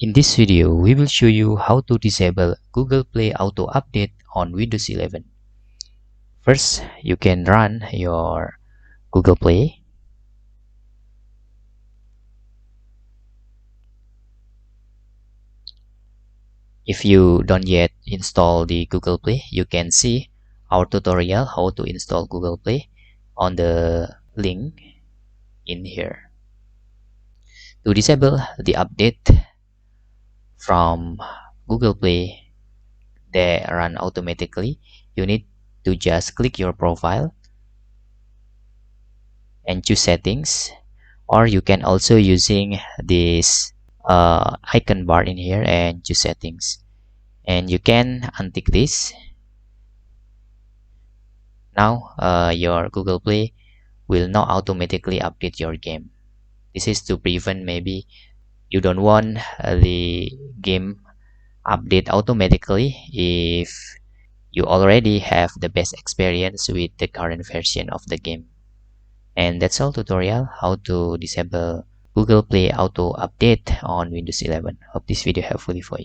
In this video, we will show you how to disable Google Play Auto Update on Windows 11. First, you can run your Google Play. If you don't yet install the Google Play, you can see our tutorial how to install Google Play on the link in here. To disable the update from Google Play that run automatically, you need to just click your profile and choose settings, or you can also using this icon bar in here and choose settings, and you can untick this. Now your Google Play will not automatically update your game. This is to prevent maybe you don't want the game update automatically if you already have the best experience with the current version of the game. And that's all tutorial how to disable Google Play Auto Update on Windows 11. Hope this video helpful for you.